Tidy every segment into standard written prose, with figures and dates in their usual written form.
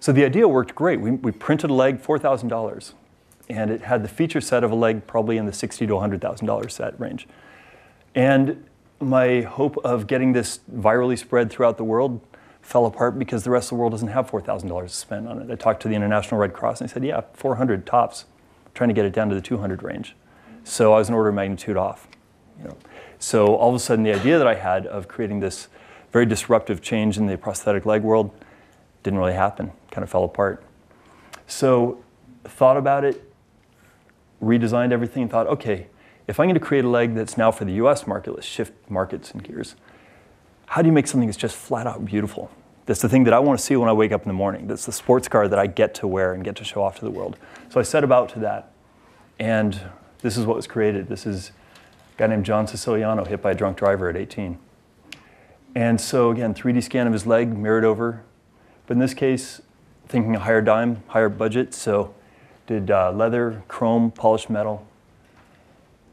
So the idea worked great. We printed a leg, $4,000. And it had the feature set of a leg probably in the $60,000 to $100,000 set range. And my hope of getting this virally spread throughout the world fell apart because the rest of the world doesn't have $4,000 to spend on it. I talked to the International Red Cross and they said, yeah, 400 tops, trying to get it down to the 200 range. So I was an order of magnitude off. So all of a sudden the idea that I had of creating this very disruptive change in the prosthetic leg world didn't really happen, kind of fell apart. So thought about it, redesigned everything, and thought, okay, if I'm going to create a leg that's now for the US market, let's shift markets and gears. How do you make something that's just flat out beautiful? That's the thing that I want to see when I wake up in the morning. That's the sports car that I get to wear and get to show off to the world. So I set about to that. And this is what was created. This is a guy named John Siciliano, hit by a drunk driver at 18. And so again, 3D scan of his leg, mirrored over. But in this case, thinking a higher dime, higher budget. So did leather, chrome, polished metal.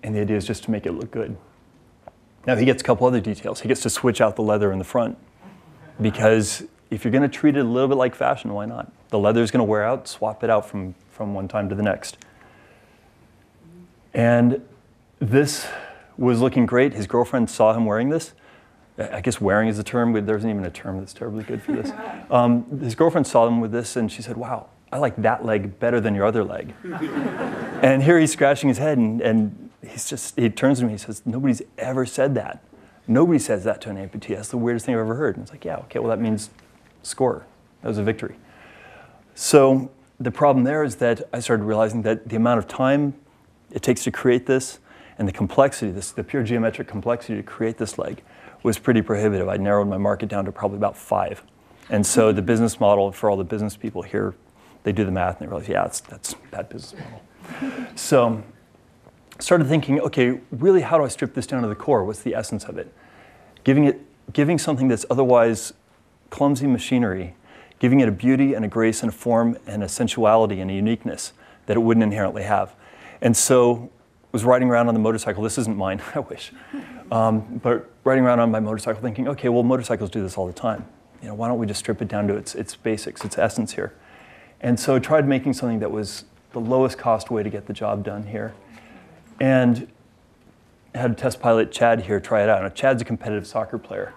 And the idea is just to make it look good. Now he gets a couple other details. He gets to switch out the leather in the front. Because if you're going to treat it a little bit like fashion, why not? The leather is going to wear out, swap it out from one time to the next. And this was looking great. His girlfriend saw him wearing this. I guess wearing is a term, but there isn't even a term that's terribly good for this. His girlfriend saw him with this and she said, wow, I like that leg better than your other leg. And here he's scratching his head and he turns to me and he says, nobody's ever said that. Nobody says that to an amputee. That's the weirdest thing I've ever heard. And it's like, yeah, okay, well that means score. That was a victory. So the problem there is that I started realizing that the amount of time it takes to create this and the complexity, the pure geometric complexity to create this leg was pretty prohibitive. I narrowed my market down to probably about 5. And so the business model for all the business people here, they do the math and they realize, yeah, that's a bad business model. So started thinking, okay, really how do I strip this down to the core? What's the essence of it? Giving something that's otherwise clumsy machinery, giving it a beauty and a grace and a form and a sensuality and a uniqueness that it wouldn't inherently have. And so was riding around on the motorcycle. This isn't mine, I wish. But riding around on my motorcycle thinking, okay, well, motorcycles do this all the time. Why don't we just strip it down to its basics, its essence here? And so I tried making something that was the lowest cost way to get the job done here. And had test pilot Chad here try it out. Now, Chad's a competitive soccer player.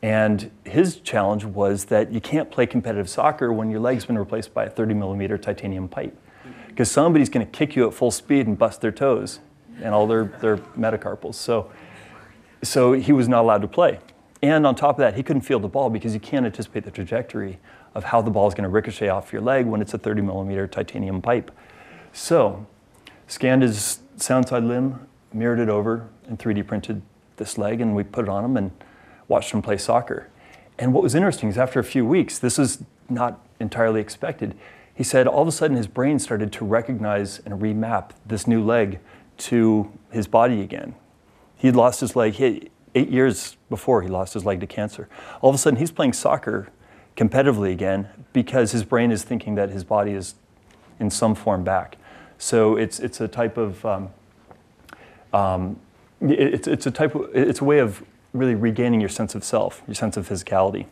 And his challenge was that you can't play competitive soccer when your leg's been replaced by a 30mm titanium pipe. Because somebody's going to kick you at full speed and bust their toes and all their metacarpals. So he was not allowed to play. And on top of that, he couldn't feel the ball because you can't anticipate the trajectory of how the ball is going to ricochet off your leg when it's a 30mm titanium pipe. So scanned his sound side limb, mirrored it over, and 3D printed this leg, and we put it on him and watched him play soccer. And what was interesting is after a few weeks, this is not entirely expected, he said all of a sudden his brain started to recognize and remap this new leg to his body again. He had lost his leg, 8 years before he lost his leg to cancer. All of a sudden he's playing soccer competitively again because his brain is thinking that his body is in some form back. So it's a type of, it's a way of really regaining your sense of self, your sense of physicality.